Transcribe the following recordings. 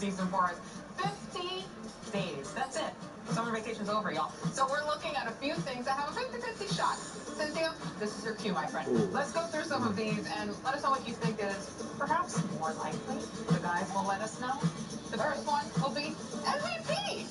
season for us. 50 days. That's it. Summer vacation's over, y'all. So we're looking at a few things that have a 50-50 shot. Cynthia, this is your cue, my friend. Let's go through some of these and let us know what you think is perhaps more likely. The guys will let us know. The first one will be MVP.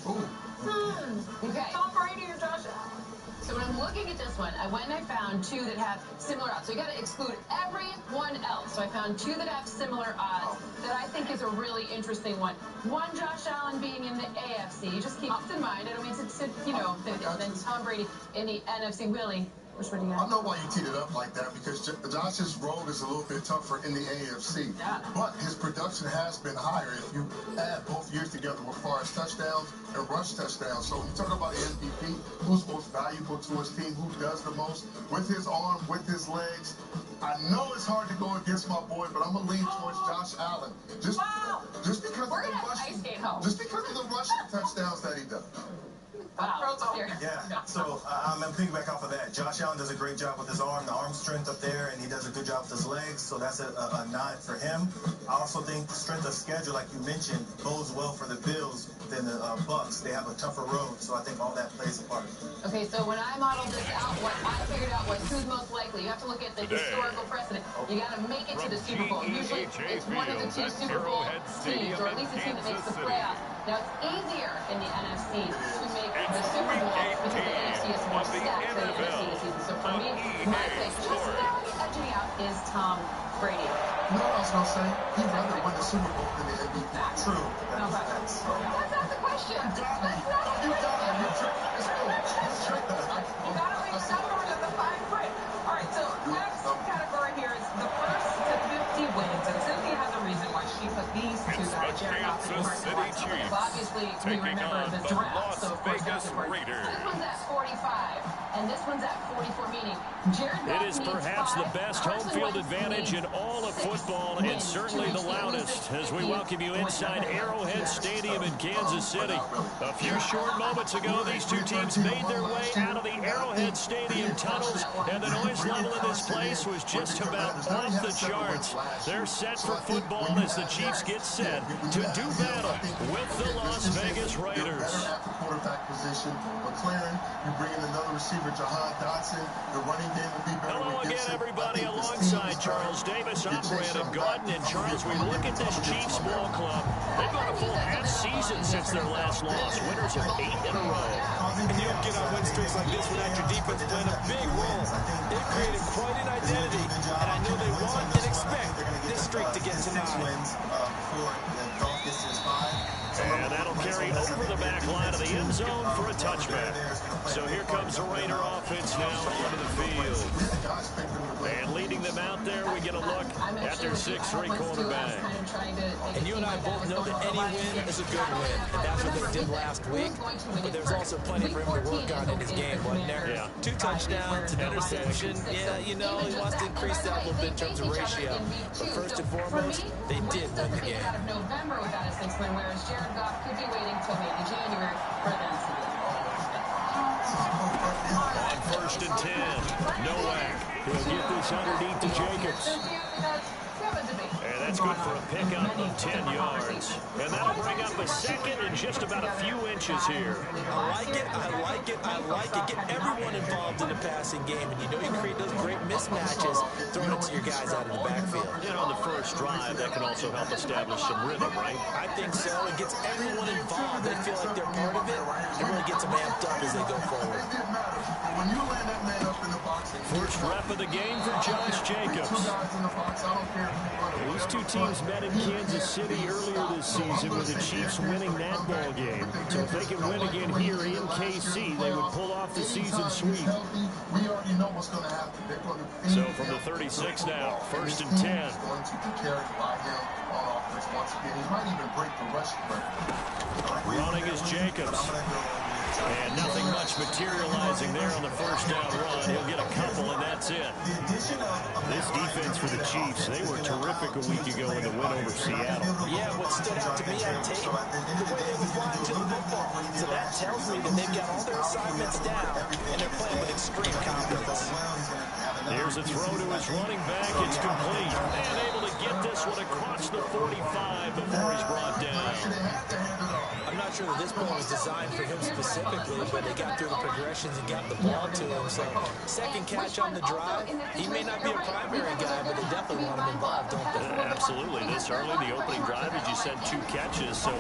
Okay. Tom Brady or Josh Allen? So when I'm looking at this one, I went and I found two that have similar odds. So you got to exclude everyone else. So I found two that have similar odds that I think is a really interesting one. One, Josh Allen being in the AFC. You just keep this in mind. I don't mean to you know, then Tom Brady in the NFC. Willie, which one do you have? I know why you teed it up like that, because Josh's road is a little bit tougher in the AFC. Yeah. But his production has been higher if you add both years together as far as touchdowns and rush touchdowns. So when you talk about the MVP, who's most valuable to his team, who does the most with his arm, with his legs, I know it's hard to go against my boy, but I'm going to lean towards Josh Allen. Just because of the rushing touchdowns that he does. Yeah, so I'm going to piggyback off of that. Josh Allen does a great job with his arm, the arm strength up there, and he does a good job with his legs, so that's a nod for him. I also think the strength of schedule, like you mentioned, bodes well for the Bills than the Bucks. They have a tougher road, so I think all that plays a part. Okay, so when I modeled this out, what I figured out was who's most likely. You have to look at the historical precedent. You got to make it to the Super Bowl. Usually, it's one of the two Super Bowl teams, or at least the team that makes the playoffs. Now, it's easier in the NFC to make the Super Bowl because the AFC is more stacked than the NFC this season. So for me, my pick, just barely edging out, is Tom Brady. You know what I was going to say? He'd rather win the Super Bowl than the MVP. True. That's not the question. That's not the question. You got to reach somewhere with the fine print. All right, so next category here is the first to 50 wins. And Cynthia has a reason why she put these two guys, Jared Goff and Carson Wentz. Obviously, we remember the draft, so of course that's important. This one's at 45, and this one's at 44, meaning Jared Goff it is perhaps the best home field advantage in all of football, and certainly the loudest, as we welcome you inside Arrowhead Stadium in Kansas City. A few short moments ago, these two teams made their way out of the Arrowhead Stadium tunnels, and the noise level in this place was just about off the charts. They're set for football as the Chiefs get set to do battle with the Las Vegas Raiders. Quarterback position, McLaren, you bring in another receiver, Jahan Dotson. The running game will be better. Hello again, everybody. Alongside Charles Davis, I'm Brandon Gordon. And Charles, we look at this Chiefs ball club. They've gone a full half season since their last loss. Winners of 8 in a row. And you don't get on win streaks like this without your defense playing a big role. It created quite an identity, and I know they want and expect this streak to get to 9. And that'll carry over the back line of the end zone for a touchback. So here comes the Raider offense now onto the field. And leading them out there, we get a look at their 6'3" quarterback. And you and I both know that any win is a good win. And that's what they did last week. But there's also plenty for him to work on in his game, wasn't there? Yeah. 2 touchdowns, an interception. Yeah, you know, he wants to increase that a little bit in terms of ratio. But first and foremost, they did win the game. Out of November without a 6-win, whereas Jared Goff could be waiting till maybe January for them to be. On 1st and 10, Nowak. He'll get this underneath to Jacobs. And that's good for a pickup of 10 yards. And that'll bring up a second and just about a few inches here. I like it, I like it, I like it. Get everyone involved in the passing game. And you know you create those great mismatches, throwing it to your guys out of the backfield. And on the first drive, that can also help establish some rhythm, right? I think so. It gets everyone involved. They feel like they're part of it. It really gets them amped up as they go forward. When you land that man up in the box, first rep of the game for Josh Jacobs. These two teams met in Kansas City earlier this season with the Chiefs winning that ball game. So if they can win again here in KC, they would pull off the season sweep. We already know what's going to happen. So from the 36 now, 1st and 10. Going to be carried by him on offense once again. He might even break the rush record. Running is Jacobs. And nothing much materializing there on the first down run. He'll get a couple, and that's it. This defense for the Chiefs, they were terrific a week ago in the win over Seattle. Yeah, what stood out to me on tape, the way they was flying to the football. So that tells me that they've got all their assignments down, and they're playing with extreme confidence. Here's a throw to his running back. It's complete. And able to get this one across the 45 before he's brought down. I'm not sure that this ball was designed for him specifically, but they got through the progressions and got the ball to him. So second catch on the drive. He may not be a primary guy, but they definitely want him involved, don't they? Absolutely. This early, the opening drive, as you said, 2 catches. So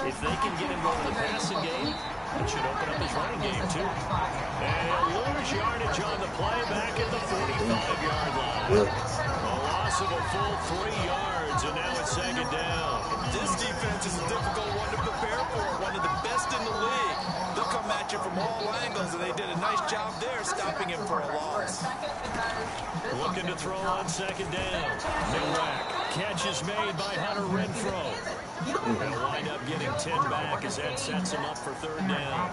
if they can get him going to the passing game, it should open up his running game, too. And he'll lose yardage on the play back at the 45-yard line. A loss of a full 3 yards, and now it's second down. This defense is a difficult one to prepare for, one of the best in the league. They'll come at you from all angles, and they did a nice job there stopping him for a loss. Looking to throw on second down. Nowak. Catch is made by Hunter Renfrow. They'll wind up getting 10 back as that sets him up for third down.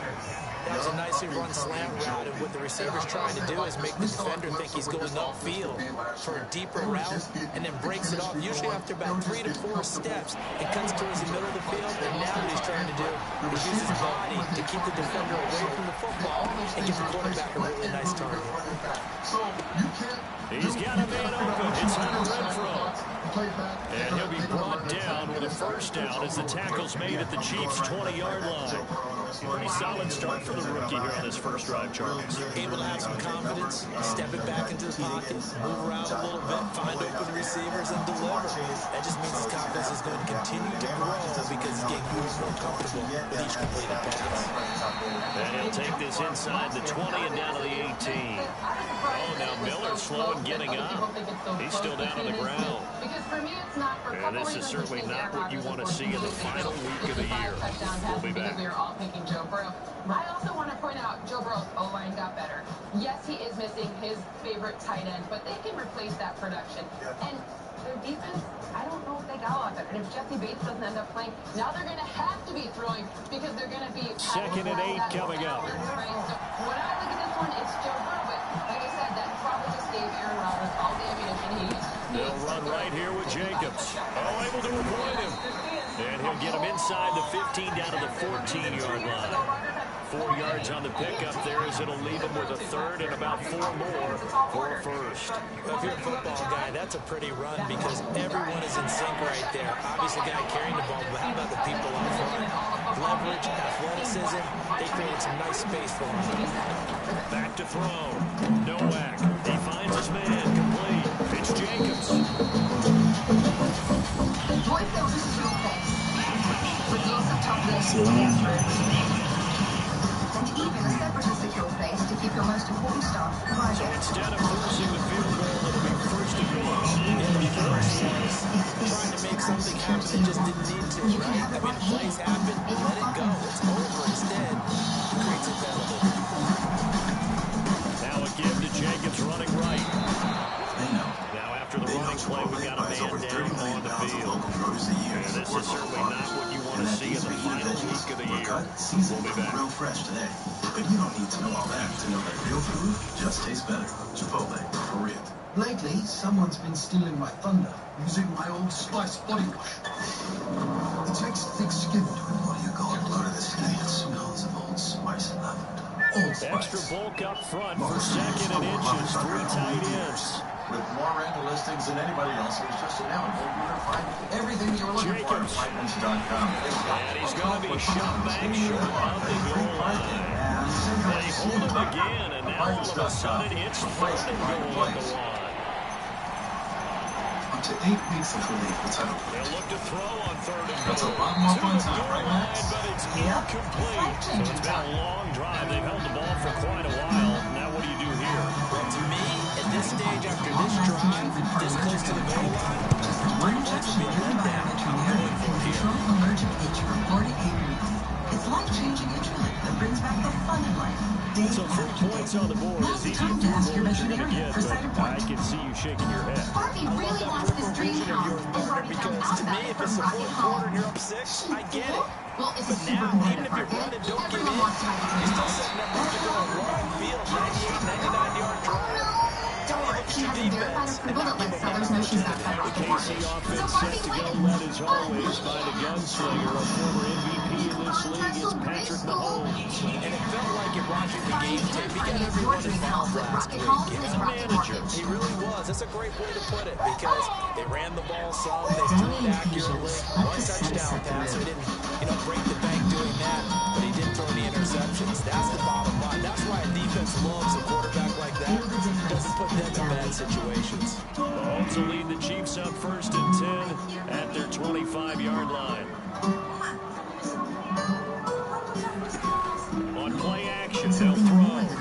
That was a nicely run slant route, and what the receiver's trying to do is make the defender think he's going upfield for a deeper route, and then breaks it off, usually after about 3 to 4 steps, and cuts towards the middle of the field. And now what he's trying to do is use his body to keep the defender away from the football and give the quarterback a really nice target. He's got a man open. It's Hunter Renfrow. And he'll be brought down with a first down as the tackle's made at the Chiefs' 20-yard line. Pretty solid start for the rookie here on his first drive, Charles. Able to have some confidence, step it back into the pocket, move around a little bit, find open receivers, and deliver. That just means his confidence is going to continue to grow because he's getting more comfortable with each completed pass. And he'll take this inside the 20 and down to the 18. Oh, now Miller's slow in getting up. He's still down on the ground. And this is certainly not what you want to see in the final week of the year. We'll be back. We are all picking Joe Burrow. I also want to point out Joe Burrow's O-line got better. Yes, he is missing his favorite tight end, but they can replace that production. And their defense, I don't know if they got a lot better. And if Jesse Bates doesn't end up playing, now they're going to have to be throwing because they're going to be... Second and 8 coming up. So when I look at this one, it's Joe Burrow. But like I said, that probably just gave Aaron Rodgers all the ammunition he needs. They'll run right here with Jacobs. Oh, able to avoid him. And he'll get him inside the 15 down to the 14-yard line. 4 yards on the pickup there as it'll leave him with a third and about 4 more for a first. Well, if you're a football guy, that's a pretty run because everyone is in sync right there. Obviously, the guy carrying the ball, but how about the people up front? Leverage, athleticism, they created some nice space for him. Back to throw. Nowak. He finds his man. Complete. It's Jacobs. Boy fills his real face with lots of toughness to get through. And even a separately secure place to keep your most important stuff So private. instead of forcing the field goal, it'll be first and goal. Trying to make something happen that just didn't need to, right? I mean, plays happen, let it go. It's over instead. It creates a penalty. Now a give to Jacobs running right. Now after the running play, we got a man down on the field. And this is certainly not what you want to see in the final week of the year. We'll be back. Real fresh today. But you don't need to know all that to know that real food just tastes better. Chipotle, for real. Lately, someone's been stealing my thunder using my Old Spice body wash. It takes thick-skinned. What do you call it? Loaded the skin that smells of Old Spice and lavender. Old Spice. Extra bulk up front for second and inches. 3 tight ends. With more rental listings than anybody else, it was just announced. You can find everything you were looking Jacobs. for at Titans.com. And he's going to be shot back short of the goal line. They hold him again, and now all of a sudden it's third and goal at the line. Up to 8 weeks of relief, the title. They'll look to throw on third and That's a goal. lot more fun To the time, goal right, line, Max? but it's incomplete. So it's been a long drive. They've held the ball for quite a while. Now what do you do here? Well, to me, at this stage, after this drive, this close to the goal line, One injection of environmental urine can control allergic itch for 48 weeks. It's life-changing insulin that brings back the fun in life. So 3 points on the board is easy to prove what you're going to get, but I can see you shaking your head. Barbie really wants this dream home. And Barbie found because out to about me, it if from it's the Rocket fourth quarter Home. and you're up 6, I get it. Well, it's a But super now, cool even if you run and don't give in, Everyone wants to have a you're still dream setting up to go a long field, 98, 99-yard drive. Don't worry, she has a verified approval that lets sellers know she's backed by Rocket KC Mortgage. So offense set Barbie's to go, winning. led as always by the gunslinger, a former MVP in this league. against Patrick Mahomes. And it felt like it watching the game tape. He got everyone involved last week. He's a manager. He really was. That's a great way to put it because they ran the ball some, they threw it accurately. One touchdown pass. He didn't, break the bank doing that, but he didn't throw any interceptions. That's the bottom line. That's why a defense loves a quarterback like that. Doesn't put them in bad situations. Mahomes will lead the Chiefs up 1st and 10 at their 25-yard line. On play action, they'll throw. And this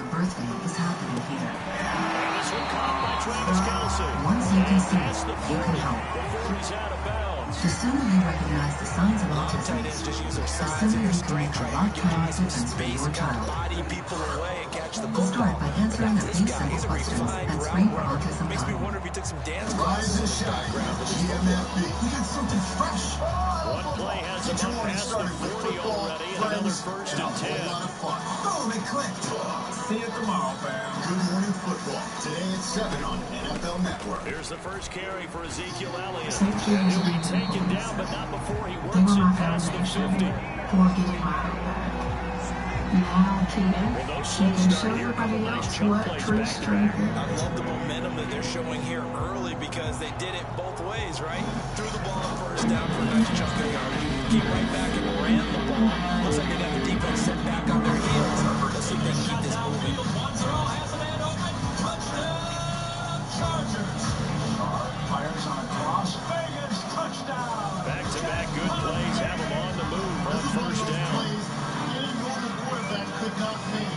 one caught by Travis Kelce. Once you can see Past the it, you can 40 help. before he's out of bounds. The sooner you recognize the signs of autism, Tight ends just use their the size sooner and you their can make strength, a right? Give life-changing guys some difference for space your and kind of child. body people away and catch the football. Start by answering a This few guy, simple he's a questions refined and route screen for runner. autism Makes me early. wonder if he took some dance Rise classes and in the shine. background with his football. GMFB. We got something fresh. One play has him up past the 40 already, and another 1st and 10. A lot of fun. Oh, they clicked. See you tomorrow, fam. Good morning football. Today at 7 on NFL Network. Here's the first carry for Ezekiel Elliott. Thank you. And he'll be taken down, but not before he They works were it my past the foundation 50. for getting my heart back. Now, Keita, she can show everybody else what true strength is. I love the momentum that they're showing here early because they did it both ways, right? Threw the ball on 1st down for a nice chunk of yardage. Came right back and ran the ball. Looks like they got the defense set back on their heels. Let's see if they can keep this moving. Fires on a cross. Vegas touchdown. Back-to-back good plays have him on the move on 1st down. Any normal quarterback could not make.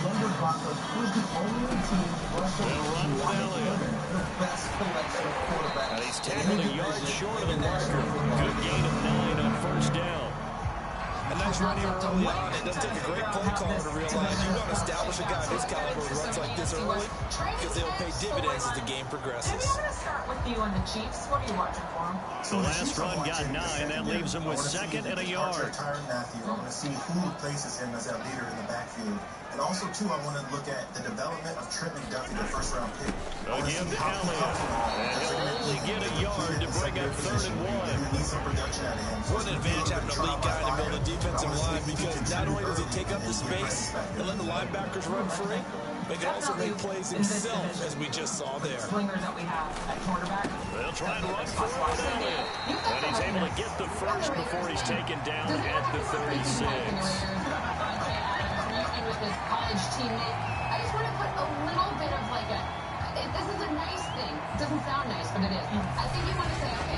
Denver Broncos was the only team They'll run with Elliott. the best collection of quarterbacks. And he's tackled a yard short of the marker. Good gain of 9 on 1st down. A nice run here early on. It does take a great play caller to realize you want to establish a guy of his caliber who runs like this early because they'll pay dividends as the game progresses. Maybe I'm going to start with you on the Chiefs. What are you watching for them? The last run got 9. That leaves him with 2nd and a yard. Tyrann Mathieu. I want to see who replaces him as that leader in the backfield. And also, too, I want to look at the development of Trent McDuffie, the first-round pick. They'll give to Elliott. And he'll only get a yard to bring up 3rd and 1. Need some production out of him. What an advantage having a lead guy to build a defensive line because not only does he take up the space and let the linebackers run free, but he can also make plays himself, as we just saw there. Slingers that we have at quarterback. They'll try and run for it, Elliott. And he's able to get the first before he's taken down at the 36. With his college teammate, I just want to put a little bit of like this is a nice thing. It doesn't sound nice, but it is. I think you want to say, okay,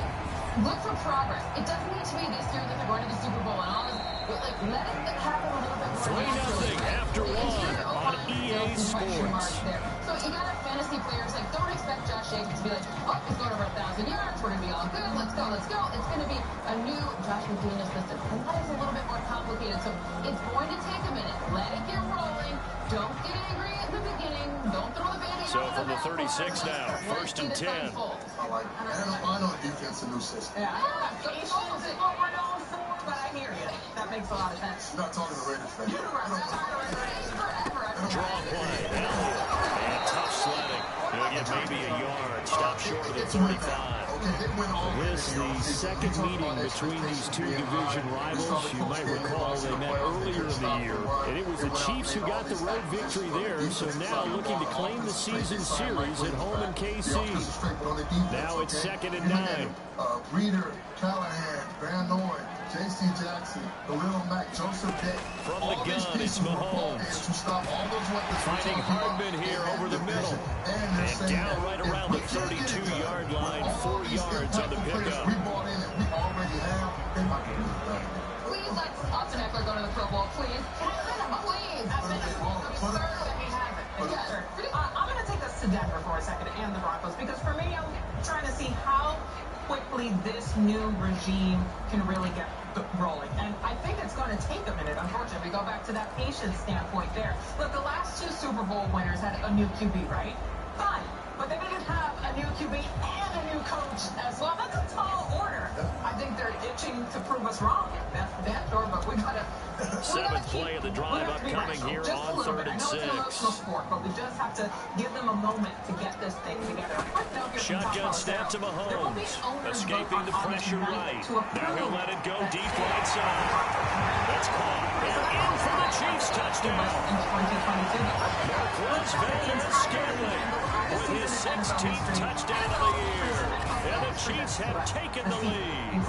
look for progress. It doesn't need to be this year that they're going to the Super Bowl and all this, but like let it happen a little bit more. 3-0 after 1 on EA Sports. So you got our fantasy players, like don't expect Josh Jacobs to be like, oh, he's going over 1,000 yards, we're going to be all good, let's go, let's go. It's going to be a new Josh McDaniels system. And that is a little bit more complicated, so it's going to take a minute. Let it get rolling. Don't get angry at the beginning. Don't throw the Band-Aid So on from the back. 36 now, 1st and 10. I like I know defense a new system. Yeah, patience is what we're known for, but I hear you. That makes a lot of sense. You're not talking to Raiders fans. Draw play, Elliott. And tough sledding. He'll get maybe a yard. Stop short of the 35. This the second meeting between these two division rivals. You might recall they met earlier in the year, and it was the Chiefs who got the road victory there, so now looking to claim the season series at home in KC. Now it's 2nd and 9. Reader, Callahan, Van Noy, J.C. Jackson, Khalil Mack, Joseph Day. From the gun, it's Mahomes. Finding Hardman here over the middle. And down right around the 32-yard line, 4 yards on the pickup. Please let Austin Eckler go to the Pro Bowl, please. Please. Absurd that he hasn't. Yes. I'm going to take us to Denver for a second and the Broncos because for me, I'm trying to see how quickly this new regime can really get rolling. And I think it's going to take a minute, unfortunately. We go back to that patience standpoint there. Look, the last 2 Super Bowl winners had a new QB, right? Fine. but they didn't have a new QB and a new coach as well. That's a tall order. I think they're itching to prove us wrong. That's sure, but we gotta. Seventh play of the drive upcoming here on 3rd and 6. I know it's an emotional sport, but we just have to give them a moment to get this thing together. Shotgun snap to Mahomes, escaping the pressure right. Now he'll let it go deep right side. That's caught. And in for the Chiefs touchdown. Marquez Valdes-Scantling with his 16th touchdown of the year. And the Chiefs have taken the lead.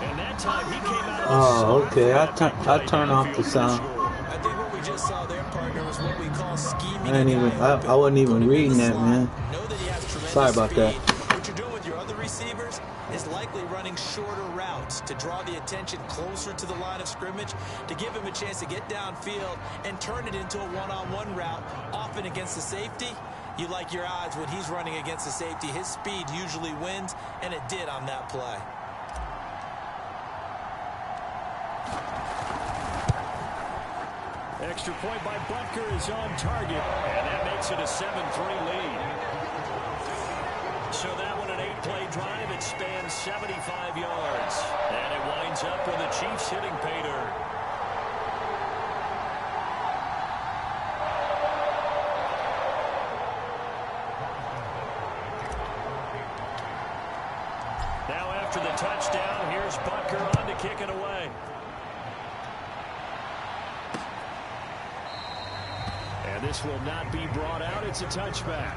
And that time he came out of okay. I turn off the sound. I think what we just saw there, partner, was what we call scheming. I wasn't even reading that, man. Sorry about that. What you're doing with your other receivers is likely running shorter routes to draw the attention closer to the line of scrimmage, to give him a chance to get downfield and turn it into a one-on-one route, often against the safety. You like your odds when he's running against the safety. His speed usually wins, and it did on that play. Extra point by Butker is on target, and that makes it a 7-3 lead. So that one, an 8-play drive, it spans 75 yards, and it winds up with the Chiefs hitting pay dirt. Now after the touchdown, here's Butker on to kick it away. And this will not be brought out. It's a touchback.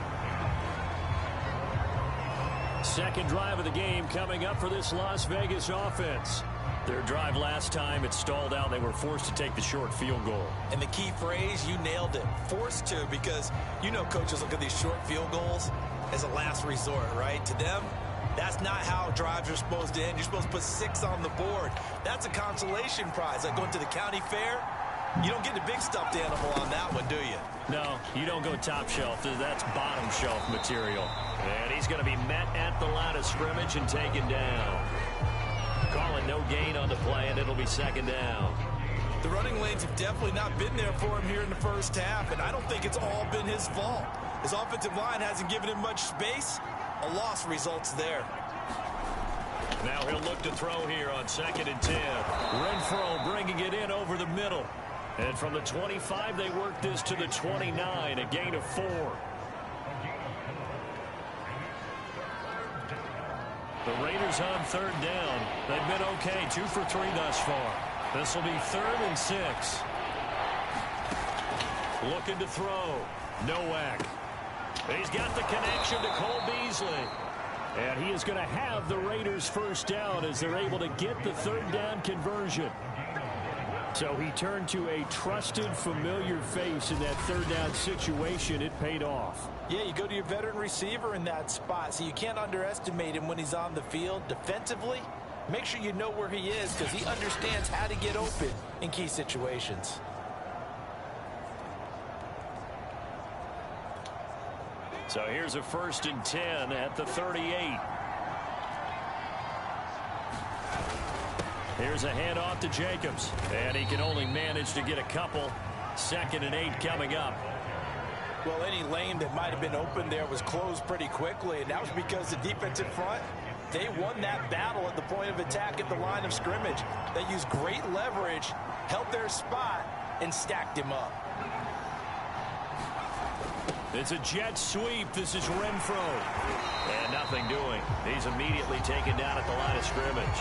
Second drive of the game coming up for this Las Vegas offense. Their drive last time, it stalled out. They were forced to take the short field goal. And the key phrase, you nailed it. Forced to, because you know coaches look at these short field goals as a last resort, right? To them, that's not how drives are supposed to end. You're supposed to put 6 on the board. That's a consolation prize. Like going to the county fair, you don't get the big stuffed animal on that one, do you? No, you don't go top shelf. That's bottom shelf material. And he's going to be met at the line of scrimmage and taken down. Calling no gain on the play, and it'll be second down. The running lanes have definitely not been there for him here in the first half, and I don't think it's all been his fault. His offensive line hasn't given him much space. A loss results there. Now he'll look to throw here on 2nd and 10. Renfro bringing it in over the middle. And from the 25, they work this to the 29, a gain of 4. The Raiders on 3rd down. They've been okay, 2 for 3 thus far. This will be 3rd and 6. Looking to throw. Nowak. He's got the connection to Cole Beasley. And he is going to have the Raiders first down as they're able to get the 3rd down conversion. So he turned to a trusted, familiar face in that 3rd down situation. It paid off. Yeah, you go to your veteran receiver in that spot, so you can't underestimate him when he's on the field. Defensively, make sure you know where he is, because he understands how to get open in key situations. So here's a 1st and 10 at the 38. Here's a handoff to Jacobs, and he can only manage to get a couple. 2nd and 8 coming up. Well, any lane that might have been open there was closed pretty quickly, and that was because the defensive front, they won that battle at the point of attack at the line of scrimmage. They used great leverage, held their spot, and stacked him up. It's a jet sweep. This is Renfro. And nothing doing. He's immediately taken down at the line of scrimmage.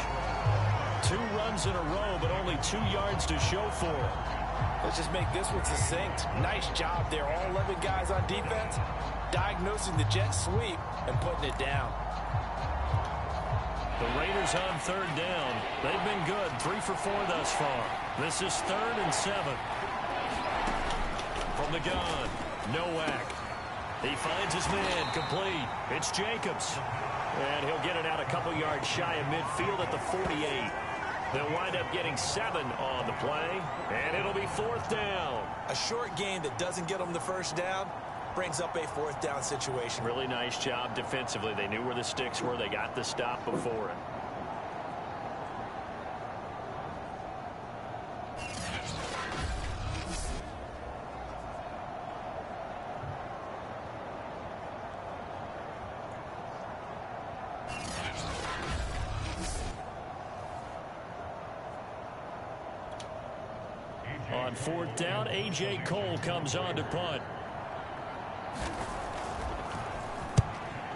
2 runs in a row, but only 2 yards to show for it. Let's just make this one succinct. Nice job there. All 11 guys on defense diagnosing the jet sweep and putting it down. The Raiders on 3rd down. They've been good. 3 for 4 thus far. This is 3rd and 7. From the gun, Nowak. He finds his man, complete. It's Jacobs. And he'll get it out a couple yards shy of midfield at the 48. They'll wind up getting 7 on the play, and it'll be 4th down. A short game that doesn't get them the first down brings up a 4th down situation. Really nice job defensively. They knew where the sticks were. They got the stop before it. On 4th down, A.J. Cole comes on to punt.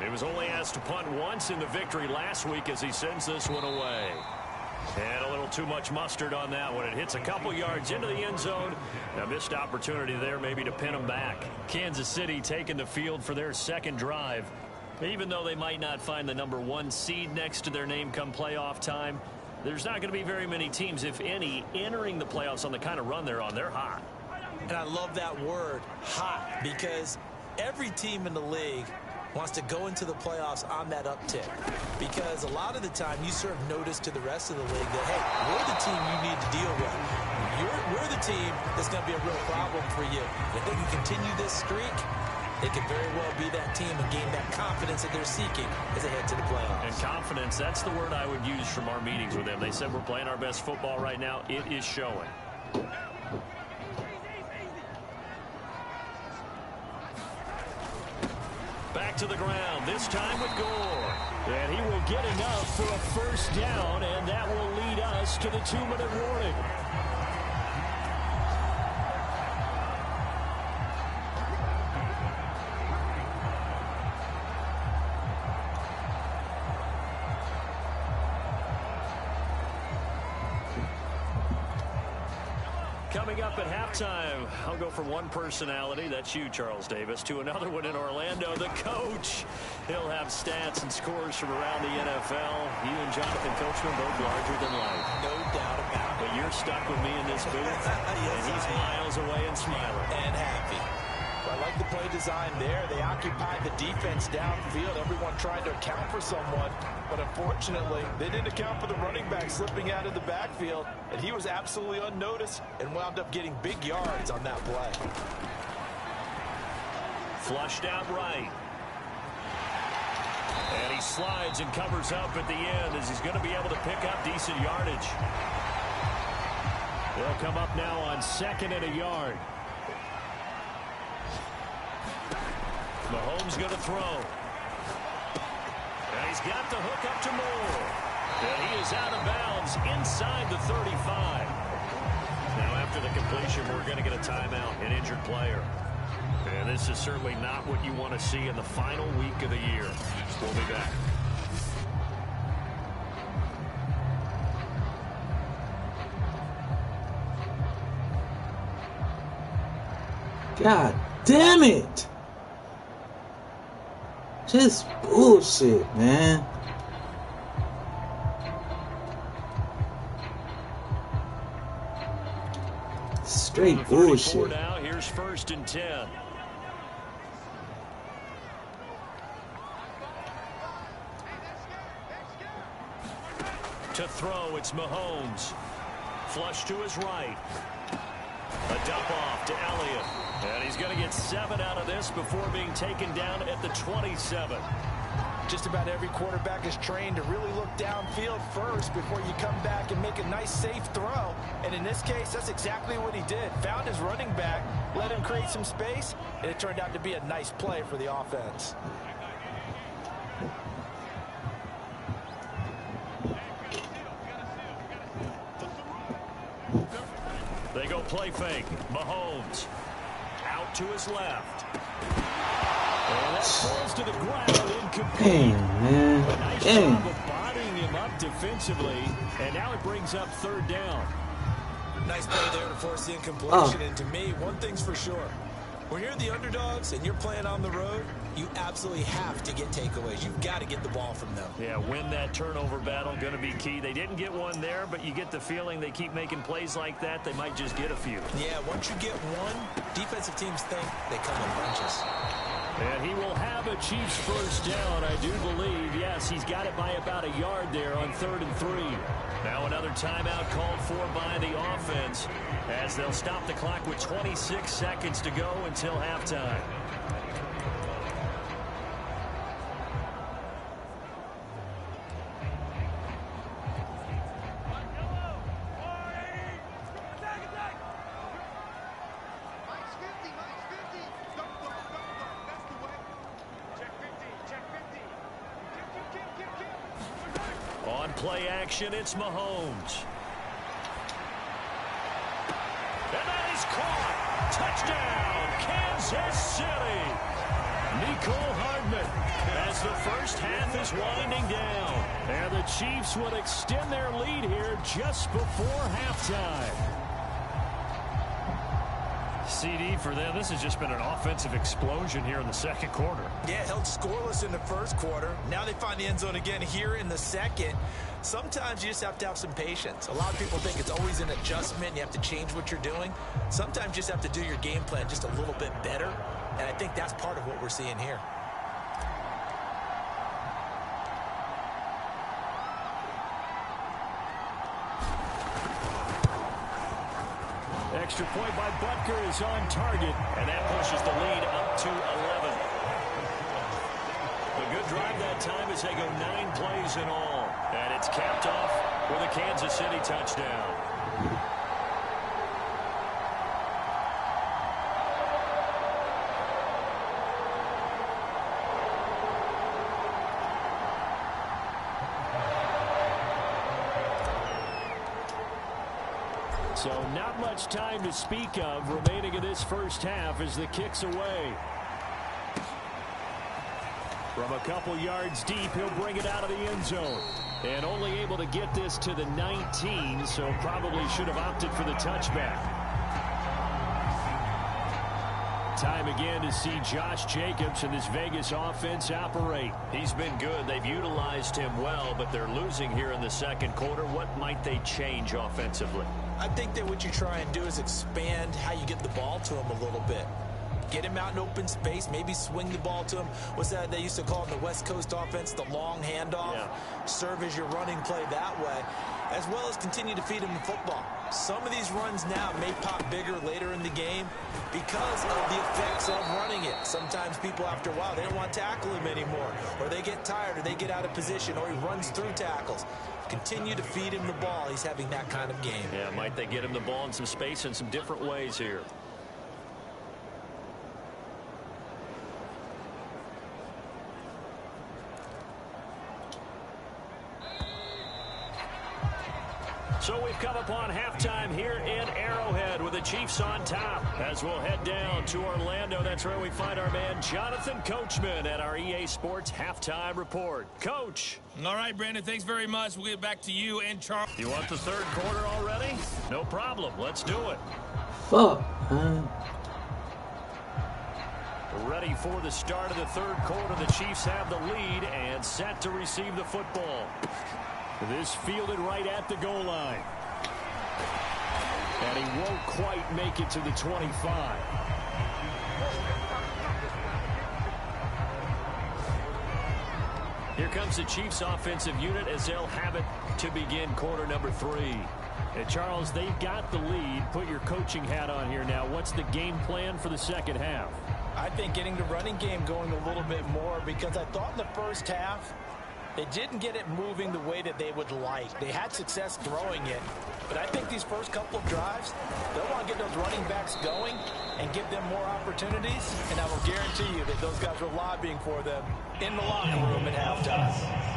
He was only asked to punt once in the victory last week as he sends this one away. And a little too much mustard on that one. It hits a couple yards into the end zone. A missed opportunity there maybe to pin them back. Kansas City taking the field for their second drive. Even though they might not find the #1 seed next to their name come playoff time, there's not going to be very many teams, if any, entering the playoffs on the kind of run they're on. They're hot. And I love that word, hot, because every team in the league wants to go into the playoffs on that uptick, because a lot of the time you serve notice to the rest of the league that, hey, we're the team you need to deal with. We're the team that's going to be a real problem for you. If they can continue this streak, they could very well be that team and gain that confidence that they're seeking as they head to the playoffs. And confidence, that's the word I would use from our meetings with them. They said we're playing our best football right now. It is showing. Back to the ground, this time with Gore. And he will get enough for a first down, and that will lead us to the 2-minute warning. Coming up at halftime, I'll go from one personality, that's you, Charles Davis, to another one in Orlando, the coach. He'll have stats and scores from around the NFL. You and Jonathan Coachman both larger than life. No doubt about it. But you're stuck with me in this booth, and he's miles away and smiling. And happy. I like the play design there. They occupied the defense downfield. Everyone tried to account for someone, but unfortunately, they didn't account for the running back slipping out of the backfield, and he was absolutely unnoticed and wound up getting big yards on that play. Flushed out right. And he slides and covers up at the end as he's going to be able to pick up decent yardage. They'll come up now on 2nd and a yard. Mahomes going to throw. And he's got the hook up to Moore. And he is out of bounds inside the 35. Now after the completion, we're going to get a timeout, an injured player. And this is certainly not what you want to see in the final week of the year. We'll be back. God damn it! Just bullshit, man. Straight bullshit. Now, here's 1st and 10. To throw, it's Mahomes. Flush to his right. A dump off to Elliott. And he's going to get 7 out of this before being taken down at the 27. Just about every quarterback is trained to really look downfield first before you come back and make a nice, safe throw. And in this case, that's exactly what he did. Found his running back, let him create some space, and it turned out to be a nice play for the offense. They go play fake. Mahomes out to his left. And that falls to the ground incomplete. Damn, man. Nice Damn. job of bodying him up defensively. And now it brings up 3rd down. Nice play there to force the incompletion. And to me, one thing's for sure. When you're the underdogs and you're playing on the road, you absolutely have to get takeaways. You've got to get the ball from them. Yeah, win that turnover battle, going to be key. They didn't get one there, but you get the feeling they keep making plays like that, they might just get a few. Yeah, once you get one, defensive teams think they come in bunches. And he will have a Chiefs 1st down, I do believe. Yes, he's got it by about a yard there on 3rd and 3. Now another timeout called for by the offense as they'll stop the clock with 26 seconds to go until halftime. On play action, it's Mahomes. And that is caught. Touchdown, Kansas City. Nicole Hardman as the first half is winding down. And the Chiefs would extend their lead here just before halftime. CD for them. This has just been an offensive explosion here in the second quarter. Yeah, held scoreless in the first quarter. Now they find the end zone again here in the second. Sometimes you just have to have some patience. A lot of people think it's always an adjustment. You have to change what you're doing. Sometimes you just have to do your game plan just a little bit better. And I think that's part of what we're seeing here. Extra point by Butker is on target, and that pushes the lead up to 11. A good drive that time as they go 9 plays in all. And it's capped off with a Kansas City touchdown. So not much time to speak of remaining in this first half as the kick's away. From a couple yards deep, he'll bring it out of the end zone. And only able to get this to the 19, so probably should have opted for the touchback. Time again to see Josh Jacobs and this Vegas offense operate. He's been good. They've utilized him well, but they're losing here in the second quarter. What might they change offensively? I think that what you try and do is expand how you get the ball to him a little bit. Get him out in open space, maybe swing the ball to him. What's that they used to call in the West Coast offense, the long handoff? Yeah. Serve as your running play that way, as well as continue to feed him the football. Some of these runs now may pop bigger later in the game because of the effects of running it. Sometimes people, after a while, they don't want to tackle him anymore, or they get tired, or they get out of position, or he runs through tackles. Continue to feed him the ball. He's having that kind of game. Yeah, might they get him the ball in some space in some different ways here. So we've come upon halftime here in Arrowhead with the Chiefs on top. As we'll head down to Orlando, that's where we find our man Jonathan Coachman at our EA Sports Halftime Report. Coach. All right, Brandon, thanks very much. We'll get back to you and Charles. You want the third quarter already? No problem. Let's do it. Fuck, man. Ready for the start of the third quarter. The Chiefs have the lead and set to receive the football. This fielded right at the goal line. And he won't quite make it to the 25. Here comes the Chiefs offensive unit as they'll have it to begin quarter number 3. And Charles, they've got the lead. Put your coaching hat on here now. What's the game plan for the second half? I think getting the running game going a little bit more, because I thought in the first half they didn't get it moving the way that they would like. They had success throwing it, but I think these first couple of drives, they'll want to get those running backs going and give them more opportunities, and I will guarantee you that those guys were lobbying for them in the locker room at halftime.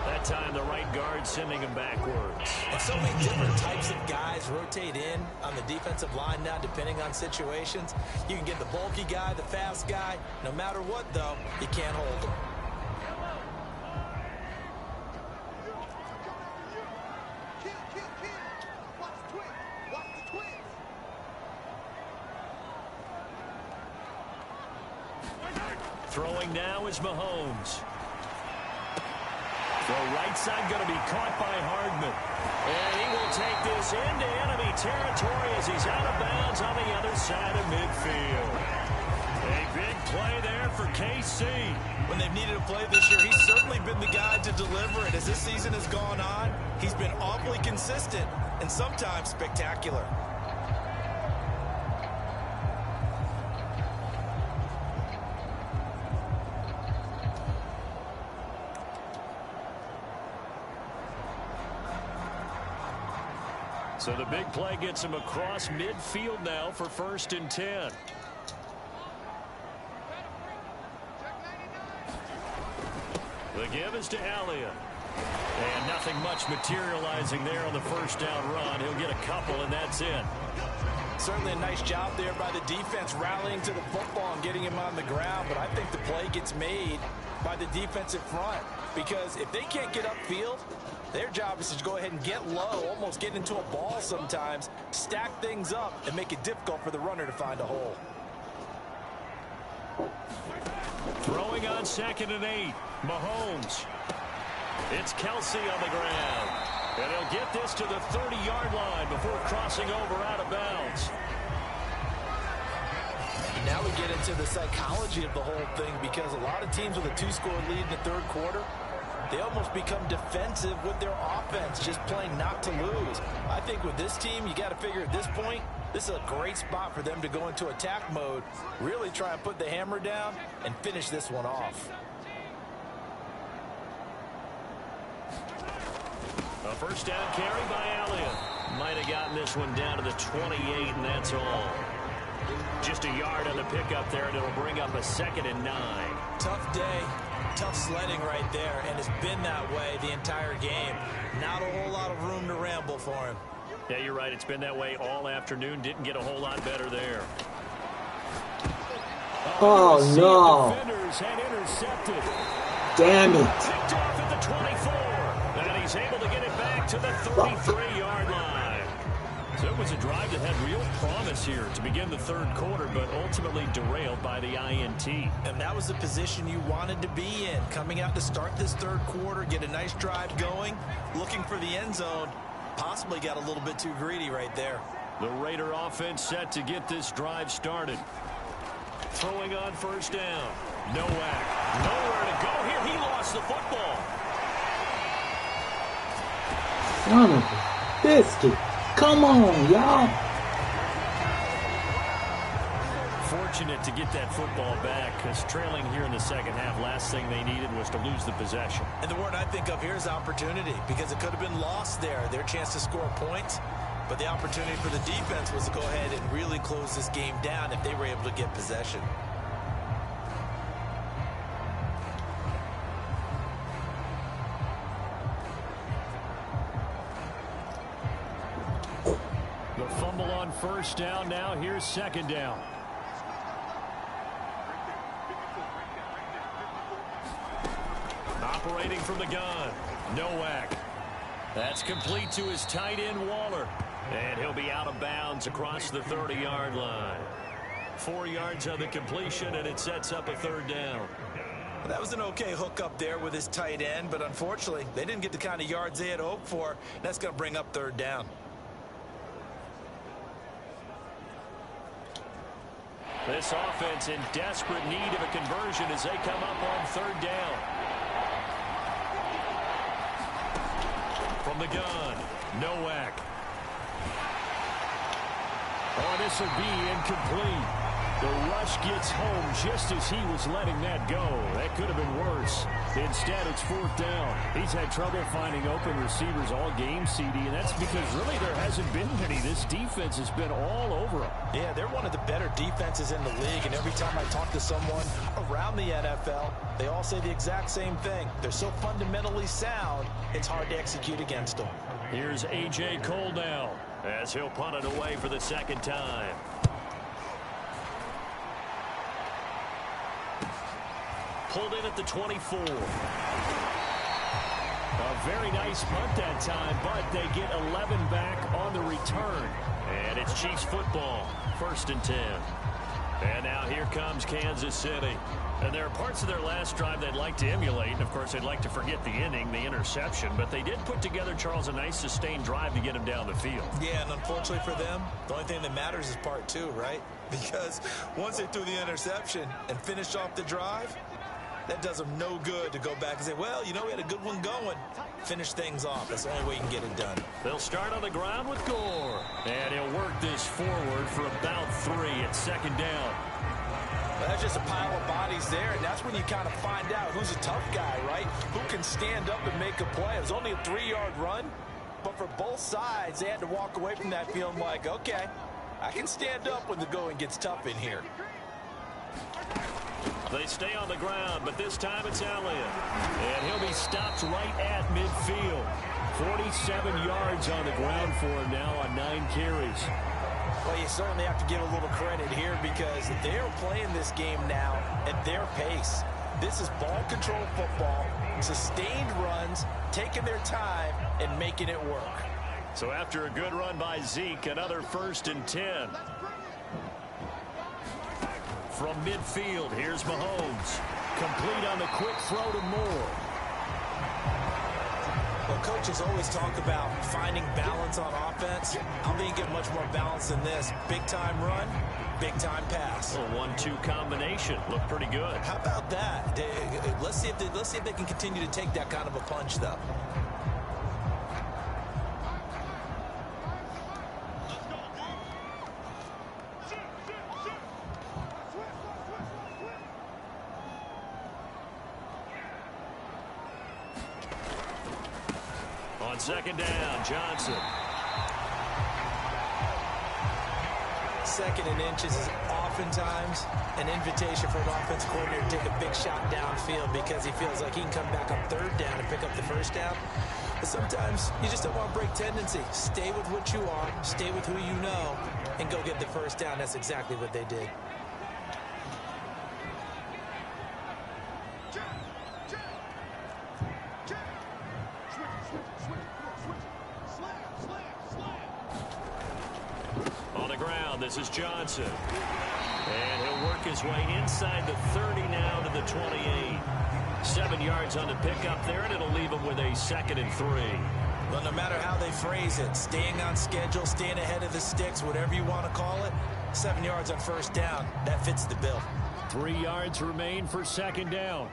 That time the right guard sending him backwards. And so many different types of guys rotate in on the defensive line now, depending on situations. You can get the bulky guy, the fast guy. No matter what, though, you can't hold him. Throwing now is Mahomes. The right side going to be caught by Hardman. And he will take this into enemy territory as he's out of bounds on the other side of midfield. A big play there for KC. When they've needed a play this year, he's certainly been the guy to deliver it. As this season has gone on, he's been awfully consistent and sometimes spectacular. So the big play gets him across midfield now for 1st and 10. The give is to Elliott. And nothing much materializing there on the first down run. He'll get a couple, and that's it. Certainly a nice job there by the defense rallying to the football and getting him on the ground, but I think the play gets made by the defensive front, because if they can't get upfield, their job is to go ahead and get low, almost get into a ball sometimes, stack things up, and make it difficult for the runner to find a hole. Throwing on 2nd and 8. Mahomes. It's Kelsey on the ground. And he'll get this to the 30-yard line before crossing over out of bounds. Now we get into the psychology of the whole thing, because a lot of teams with a 2-score lead in the third quarter, they almost become defensive with their offense, just playing not to lose. I think with this team, you got to figure at this point, this is a great spot for them to go into attack mode, really try and put the hammer down and finish this one off. A first down carry by Elliott. Might have gotten this one down to the 28, and that's all. Just a yard on the pickup there, and it'll bring up a 2nd and 9. Tough day, tough sledding right there, and it's been that way the entire game. Not a whole lot of room to ramble for him. Yeah, you're right. It's been that way all afternoon. Didn't get a whole lot better there. Oh, no. Defenders had intercepted. Damn it. Picked off at the 24. And he's able to get it back to the 33-yard line. So it was a drive that had real promise here to begin the third quarter, but ultimately derailed by the INT. And that was the position you wanted to be in. Coming out to start this third quarter, get a nice drive going, looking for the end zone. Possibly got a little bit too greedy right there. The Raider offense set to get this drive started. Throwing on first down. Nowhere to go here. He lost the football. Son of a biscuit. Come on, y'all. Fortunate to get that football back, because trailing here in the second half, last thing they needed was to lose the possession. And the word I think of here is opportunity, because it could have been lost there, their chance to score points. But the opportunity for the defense was to go ahead and really close this game down if they were able to get possession. The fumble on first down. Now here's 2nd down. Operating from the gun. Nowak. That's complete to his tight end, Waller. And he'll be out of bounds across the 30-yard line. 4 yards on the completion, and it sets up a 3rd down. Well, that was an okay hook up there with his tight end, but unfortunately, they didn't get the kind of yards they had hoped for. That's going to bring up 3rd down. This offense in desperate need of a conversion as they come up on 3rd down. From the gun, Nowak. Oh, this will be incomplete. The rush gets home just as he was letting that go. That could have been worse. Instead, it's 4th down. He's had trouble finding open receivers all game, CD, and that's because really there hasn't been many. This defense has been all over him. Yeah, they're one of the better defenses in the league, and every time I talk to someone around the NFL, they all say the exact same thing. They're so fundamentally sound, it's hard to execute against them. Here's A.J. Cole now as he'll punt it away for the 2nd time. Pulled in at the 24. A very nice punt that time, but they get 11 back on the return. And it's Chiefs football, 1st and 10. And now here comes Kansas City. And there are parts of their last drive they'd like to emulate. And, of course, they'd like to forget the inning, the interception. But they did put together, Charles, a nice sustained drive to get him down the field. Yeah, and unfortunately for them, the only thing that matters is part 2, right? Because once they threw the interception and finished off the drive, that does them no good to go back and say, well, you know, we had a good one going. Finish things off. That's the only way you can get it done. They'll start on the ground with Gore. And he'll work this forward for about 3 at 2nd down. Well, that's just a pile of bodies there, and that's when you kind of find out who's a tough guy, right? Who can stand up and make a play. It was only a 3-yard run, but for both sides, they had to walk away from that feeling like, okay, I can stand up when the going gets tough in here. They stay on the ground, but this time it's Elliott. And he'll be stopped right at midfield. 47 yards on the ground for him now on 9 carries. Well, you certainly have to give a little credit here because they're playing this game now at their pace. This is ball control football, sustained runs, taking their time, and making it work. So after a good run by Zeke, another 1st and 10. From midfield, here's Mahomes. Complete on the quick throw to Moore. Well, coaches always talk about finding balance on offense. I don't think you get much more balance than this. Big-time run, big-time pass. A 1-2 combination. Looked pretty good. How about that? Let's see if they can continue to take that kind of a punch, though. On 2nd down, Johnson. 2nd and inches is oftentimes an invitation for an offensive coordinator to take a big shot downfield because he feels like he can come back on 3rd down and pick up the 1st down. But sometimes you just don't want to break tendency. Stay with what you are, stay with who you know, and go get the 1st down. That's exactly what they did. This is Johnson. And he'll work his way inside the 30 now to the 28. 7 yards on the pickup there, and it'll leave him with a 2nd and 3. Well, no matter how they phrase it, staying on schedule, staying ahead of the sticks, whatever you want to call it, 7 yards on 1st down, that fits the bill. 3 yards remain for 2nd down.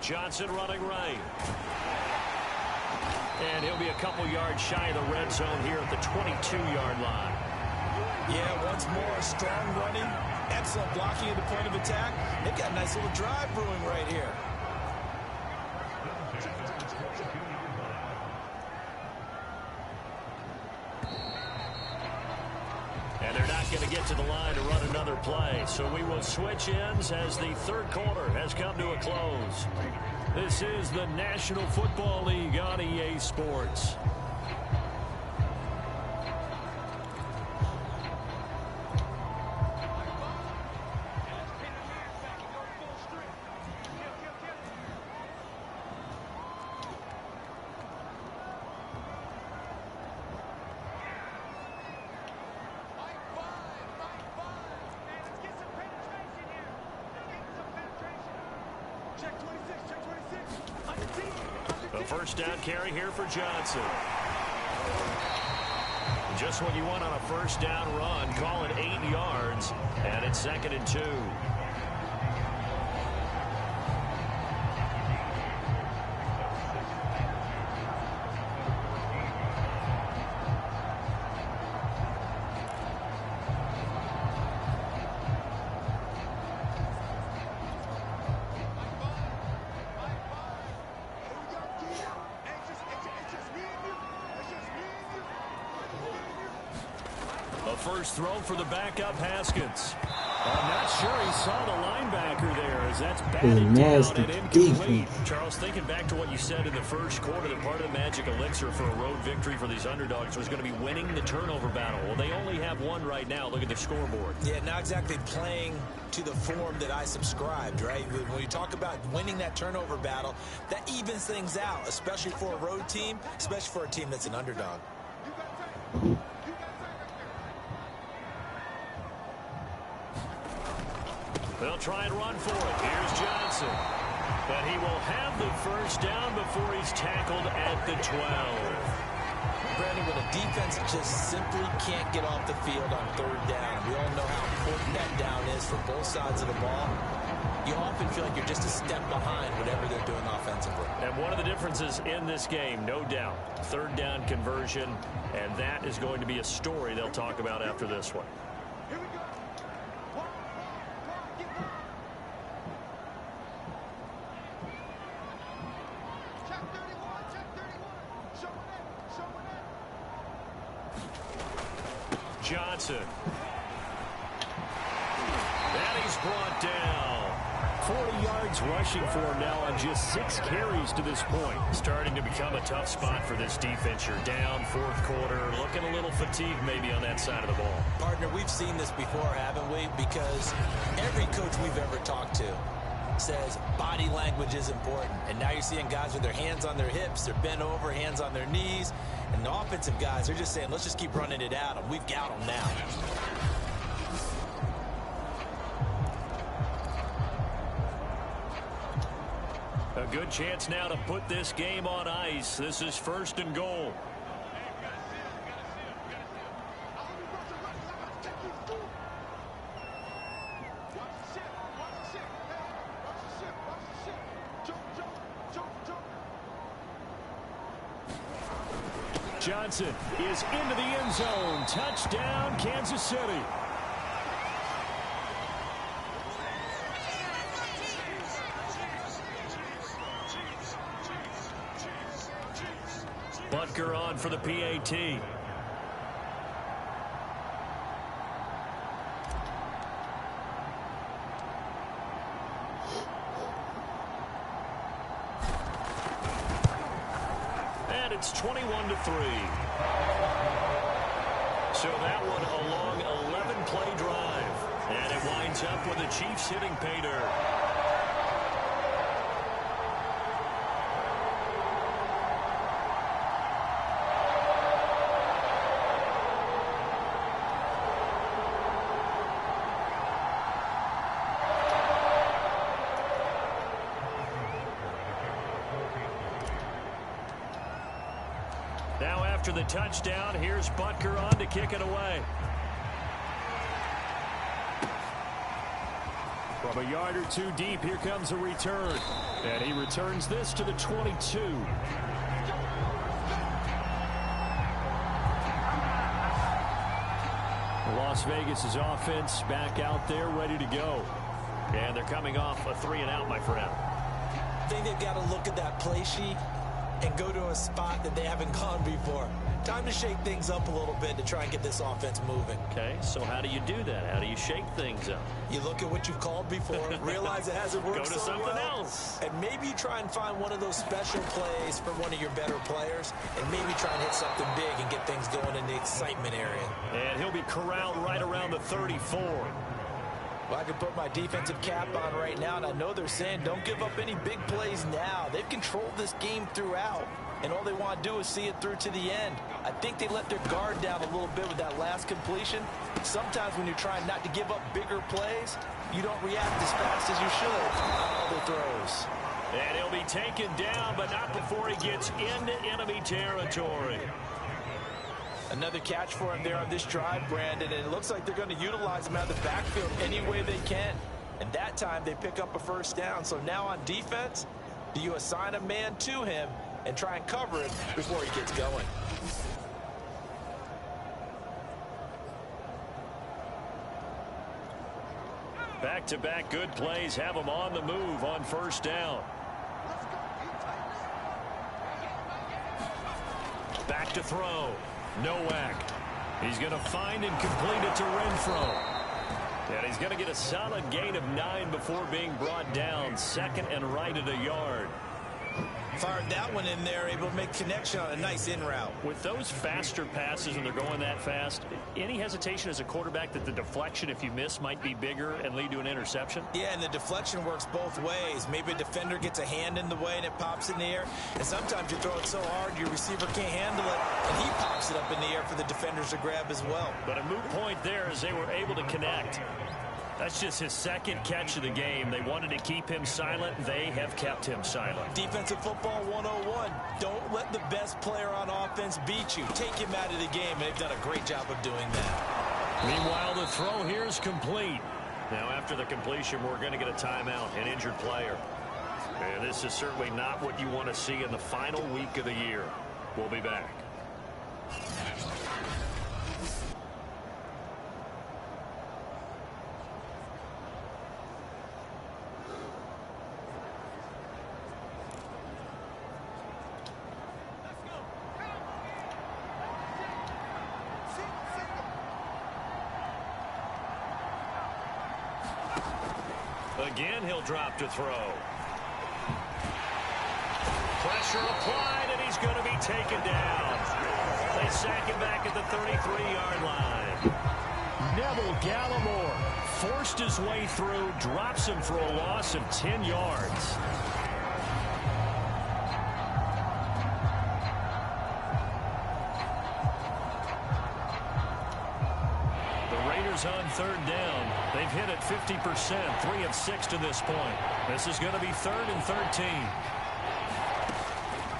Johnson running right. And he'll be a couple yards shy of the red zone here at the 22-yard line. Yeah, once more, strong running, excellent blocking at the point of attack. They've got a nice little drive brewing right here. And they're not going to get to the line to run another play. So we will switch ends as the 3rd quarter has come to a close. This is the National Football League on EA Sports. A 1st down carry here for Johnson. Just what you want on a 1st down run. Call it 8 yards, and it's 2nd and 2. First throw for the backup, Haskins. I'm not sure he saw the linebacker there as that's batted down and incomplete. Charles, thinking back to what you said in the 1st quarter, that part of the magic elixir for a road victory for these underdogs was going to be winning the turnover battle. Well, they only have one right now. Look at their scoreboard. Yeah, not exactly playing to the form that I subscribed, right? When you talk about winning that turnover battle, that evens things out, especially for a road team, especially for a team that's an underdog. They'll try and run for it. Here's Johnson. But he will have the 1st down before he's tackled at the 12. Brandon, when a defense just simply can't get off the field on 3rd down, we all know how important that down is for both sides of the ball. You often feel like you're just a step behind whatever they're doing offensively. And one of the differences in this game, no doubt, 3rd down conversion, and that is going to be a story they'll talk about after this one. Here we go. Walk, walk, walk, get back. Johnson. And he's brought down. 40 yards rushing for him now on just 6 carries to this point. Starting to become a tough spot for this defense. You're down fourth quarter, looking a little fatigued maybe on that side of the ball. Partner, we've seen this before, haven't we? Because every coach we've ever talked to says body language is important. And now you're seeing guys with their hands on their hips, they're bent over, hands on their knees. And the offensive guys, they're just saying, let's just keep running it at them. We've got them now. A good chance now to put this game on ice. This is 1st and goal. Johnson is into the end zone. Touchdown, Kansas City. Butker on for the PAT. And it's 21-3. So that one a long 11-play drive. And it winds up with the Chiefs hitting pay dirt. Now after the touchdown, here's Butker on to kick it away. From a yard or two deep, here comes a return. And he returns this to the 22. Las Vegas' offense back out there ready to go. And they're coming off a 3-and-out, my friend. I think they've got to look at that play sheet and go to a spot that they haven't gone before. Time to shake things up a little bit to try and get this offense moving. Okay, so how do you do that? How do you shake things up? You look at what you've called before, realize it hasn't worked Go to so something well, else. and maybe you try and find one of those special plays for one of your better players, and maybe try and hit something big and get things going in the excitement area. And he'll be corralled right around the 34. Well, I can put my defensive cap on right now, and I know they're saying don't give up any big plays now. They've controlled this game throughout, and all they want to do is see it through to the end. I think they let their guard down a little bit with that last completion. Sometimes when you're trying not to give up bigger plays, you don't react as fast as you should on all the throws. And he'll be taken down, but not before he gets into enemy territory. Another catch for him there on this drive, Brandon, and it looks like they're going to utilize him out of the backfield any way they can. And that time they pick up a first down. So now on defense, do you assign a man to him and try and cover it before he gets going? Back-to-back good plays have him on the move on first down. Back to throw. Nowak. He's going to find and complete it to Renfro. And he's going to get a solid gain of 9 before being brought down. Second and right at a yard. Fired that one in there, able to make connection on a nice in route. With those faster passes when they're going that fast, any hesitation as a quarterback that the deflection, if you miss, might be bigger and lead to an interception? Yeah, and the deflection works both ways. Maybe a defender gets a hand in the way and it pops in the air. And sometimes you throw it so hard your receiver can't handle it, and he pops it up in the air for the defenders to grab as well. But a moot point there as they were able to connect. That's just his second catch of the game. They wanted to keep him silent. They have kept him silent. Defensive football 101. Don't let the best player on offense beat you. Take him out of the game. They've done a great job of doing that. Meanwhile, the throw here is complete. Now, after the completion, we're going to get a timeout, an injured player. And this is certainly not what you want to see in the final week of the year. We'll be back. Again, he'll drop to throw. Pressure applied, and he's going to be taken down. They sack him back at the 33-yard line. Neville Gallimore forced his way through, drops him for a loss of 10 yards. On third down. They've hit it 50%, 3 of 6 to this point. This is going to be 3rd and 13.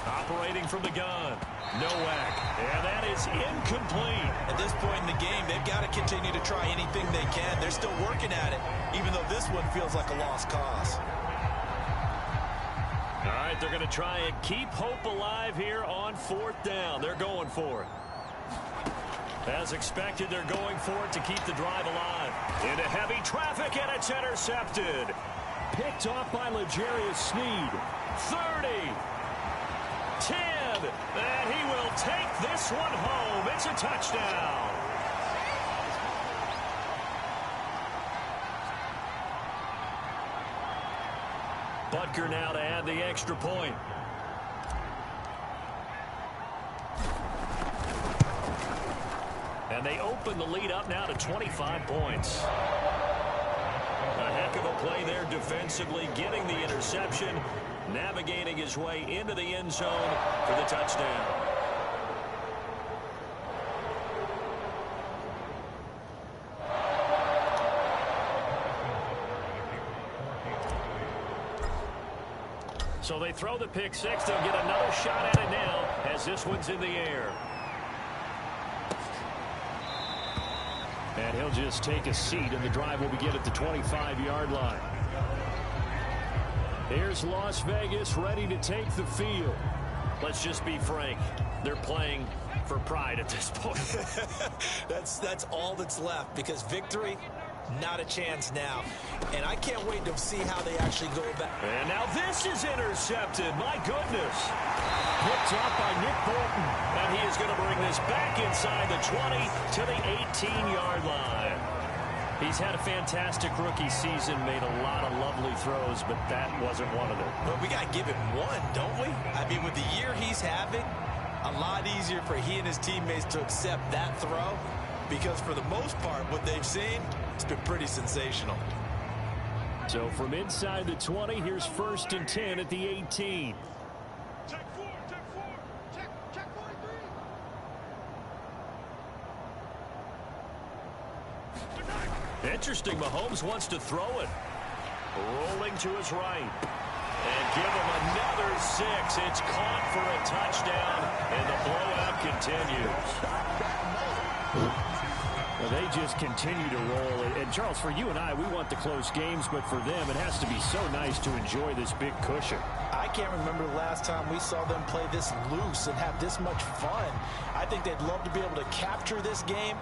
Operating from the gun. Nowak. And that is incomplete. At this point in the game, they've got to continue to try anything they can. They're still working at it, even though this one feels like a lost cause. All right, they're going to try and keep hope alive here on 4th down. They're going for it. As expected, they're going for it to keep the drive alive. Into heavy traffic, and it's intercepted. Picked off by L'Jarius Sneed. 30. 10. And he will take this one home. It's a touchdown. Butker now to add the extra point. And they open the lead up now to 25 points. A heck of a play there defensively, getting the interception, navigating his way into the end zone for the touchdown. So they throw the pick six. They'll get another shot at it now as this one's in the air. And he'll just take a seat, and the drive will begin at the 25-yard line. Here's Las Vegas ready to take the field. Let's just be frank. They're playing for pride at this point. That's all that's left, because victory, not a chance now. And I can't wait to see how they actually go about. And now this is intercepted. My goodness. Picked off by Nick Bolton. And he is going to bring this back inside the 20 to the 18-yard line. He's had a fantastic rookie season, made a lot of lovely throws, but that wasn't one of them. Well, we got to give him one, don't we? I mean, with the year he's having, a lot easier for he and his teammates to accept that throw, because for the most part, what they've seen, it's been pretty sensational. So from inside the 20, here's 1st and 10 at the 18. Interesting, Mahomes wants to throw it. Rolling to his right. And give him another 6. It's caught for a touchdown, and the blowout continues. Well, they just continue to roll. And, Charles, for you and I, we want the close games, but for them, it has to be so nice to enjoy this big cushion. I can't remember the last time we saw them play this loose and have this much fun. I think they'd love to be able to capture this game,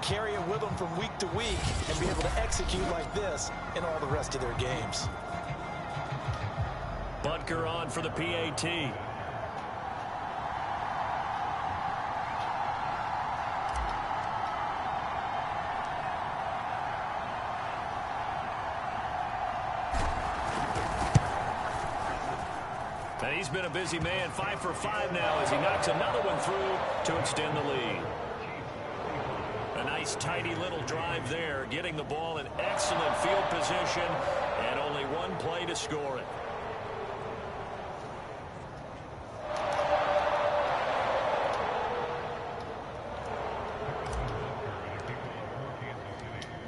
carry it with them from week to week, and be able to execute like this in all the rest of their games. Butker on for the PAT. And he's been a busy man, 5 for 5 now as he knocks another one through to extend the lead. A nice, tidy little drive there, getting the ball in excellent field position, and only one play to score it.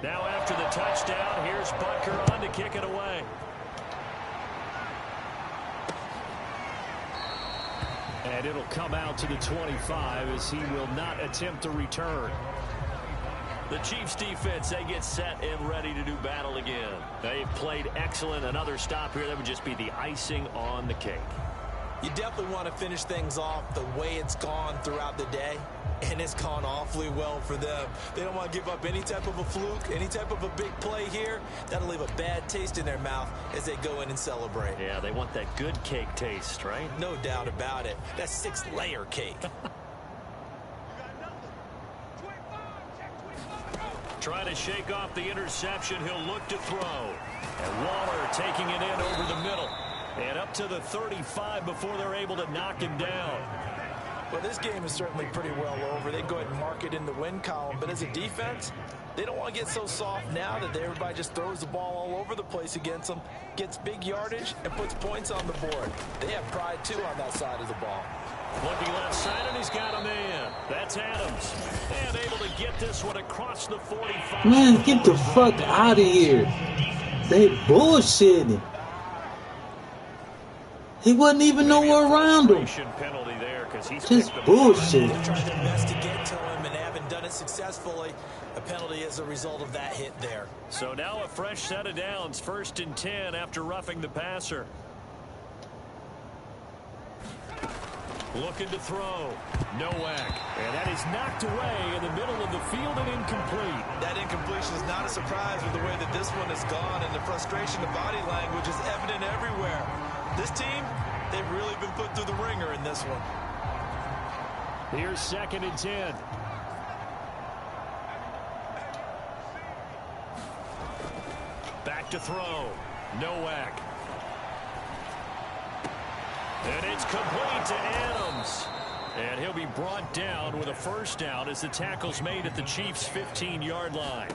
Now after the touchdown, here's Butker on to kick it away. And it'll come out to the 25 as he will not attempt to return. The Chiefs defense, they get set and ready to do battle again. They've played excellent. Another stop here, that would just be the icing on the cake. You definitely want to finish things off the way it's gone throughout the day, and it's gone awfully well for them. They don't want to give up any type of a fluke, any type of a big play here. That'll leave a bad taste in their mouth as they go in and celebrate. Yeah, they want that good cake taste, right? No doubt about it. That 6-layer cake. Trying to shake off the interception. He'll look to throw. And Waller taking it in over the middle. And up to the 35 before they're able to knock him down. Well, this game is certainly pretty well over. They go ahead and mark it in the win column. But as a defense, they don't want to get so soft now that everybody just throws the ball all over the place against them, gets big yardage, and puts points on the board. They have pride, too, on that side of the ball. Looking left side, and he's got a man. That's Adams. And able to get this one across the 45. Man, get the fuck out of here. They bullshitting. He wasn't even nowhere around him. Penalty there, just bullshit. They tried their best to get to him and haven't done it successfully. A penalty as a result of that hit there. So now a fresh set of downs. 1st and 10 after roughing the passer. Looking to throw. Nowak. And that is knocked away in the middle of the field and incomplete. That incompletion is not a surprise with the way that this one has gone, and the frustration, the body language is evident everywhere. This team, they've really been put through the ringer in this one. Here's 2nd and 10. Back to throw. Nowak. And it's complete to Adams. And he'll be brought down with a 1st down as the tackle's made at the Chiefs' 15-yard line.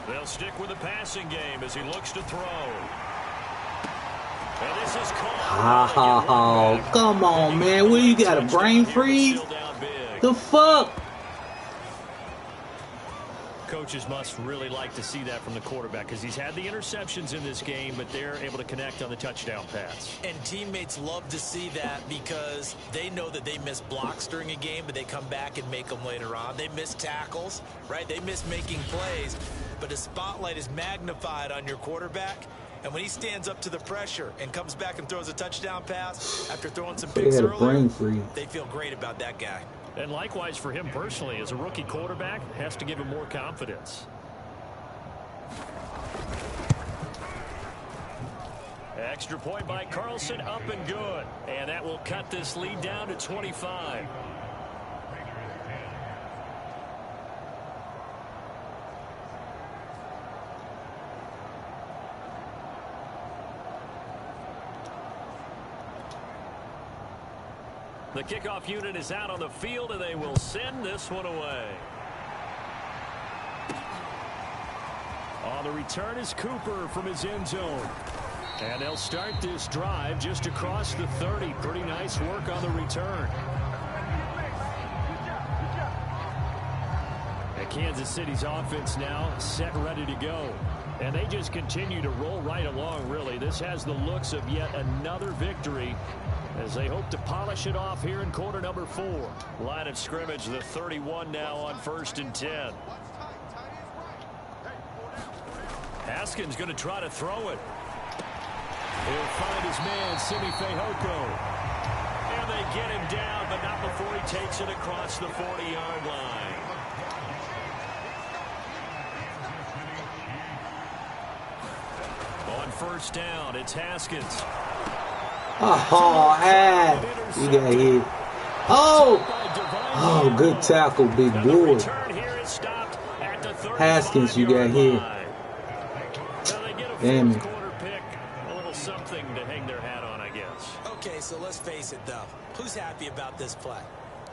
They'll stick with the passing game as he looks to throw. And this is caught. Oh, come on, man. What, you got a brain freeze? The fuck? Coaches must really like to see that from the quarterback because he's had the interceptions in this game, but they're able to connect on the touchdown pass. And teammates love to see that because they know that they miss blocks during a game, but they come back and make them later on. They miss tackles, right? They miss making plays, but the spotlight is magnified on your quarterback. And when he stands up to the pressure and comes back and throws a touchdown pass after throwing some picks earlier, they feel great about that guy. And likewise for him personally, as a rookie quarterback, has to give him more confidence. Extra point by Carlson, up and good. And that will cut this lead down to 25. The kickoff unit is out on the field, and they will send this one away. On the return is Cooper from his end zone. And they'll start this drive just across the 30. Pretty nice work on the return. And Kansas City's offense now set, ready to go. And they just continue to roll right along, really. This has the looks of yet another victory as they hope to polish it off here in quarter number 4. Line of scrimmage, the 31 now on 1st and 10. Haskins going to try to throw it. He'll find his man, Simi Fehoko. And they get him down, but not before he takes it across the 40-yard line. On 1st down, it's Haskins. Oh, you got hit. Oh, good tackle, big boy. Haskins, you got hit. Damn it. A little something to hang their hat on, I guess. Okay, so let's face it, though. Who's happy about this play?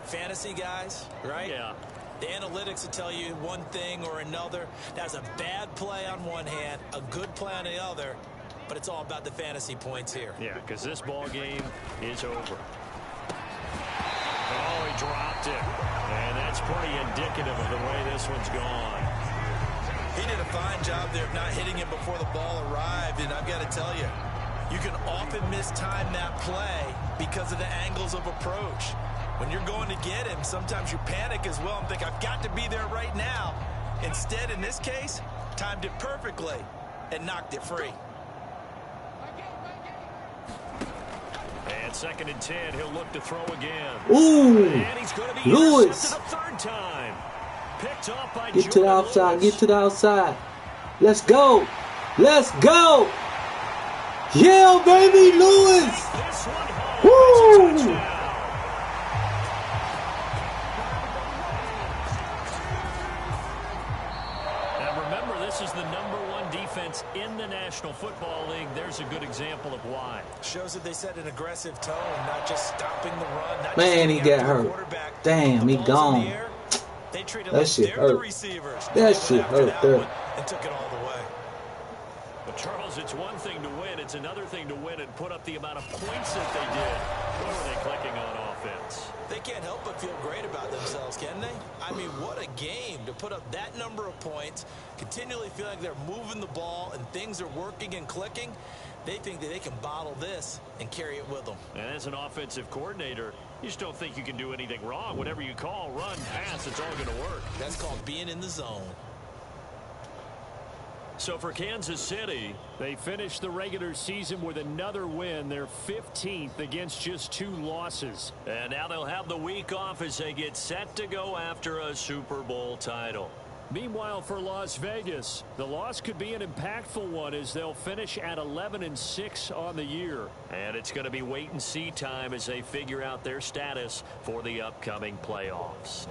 Fantasy guys, right? Yeah. The analytics will tell you one thing or another. That's a bad play on one hand, a good play on the other. But it's all about the fantasy points here. Yeah, because this ball game is over. Oh, he dropped it. And that's pretty indicative of the way this one's gone. He did a fine job there of not hitting him before the ball arrived. And I've got to tell you, you can often mistime that play because of the angles of approach. When you're going to get him, sometimes you panic as well and think, I've got to be there right now. Instead, in this case, timed it perfectly and knocked it free. And 2nd and 10, he'll look to throw again. Ooh, and he's going to be Lewis. intercepted a 3rd time. Picked off by Get to the outside. Lewis. Get to the outside. Let's go. Let's go. Yeah, baby, Lewis. This one home. It's a touchdown. should they set an aggressive tone, not just stopping the run? Not Man, he got hurt. Damn, he gone. That shit hurt. That shit hurt there. And took it all the way. But Charles, it's one thing to win. It's another thing to win and put up the amount of points that they did. What were they clicking on offense? They can't help but feel great about themselves, can they? I mean, what a game to put up that number of points, continually feel like they're moving the ball and things are working and clicking. They think that they can bottle this and carry it with them. And as an offensive coordinator, you just don't think you can do anything wrong. Whatever you call, run, pass, it's all going to work. That's called being in the zone. So for Kansas City, they finished the regular season with another win. They're 15th against just 2 losses. And now they'll have the week off as they get set to go after a Super Bowl title. Meanwhile, for Las Vegas, the loss could be an impactful one as they'll finish at 11-6 on the year. And it's going to be wait-and-see time as they figure out their status for the upcoming playoffs.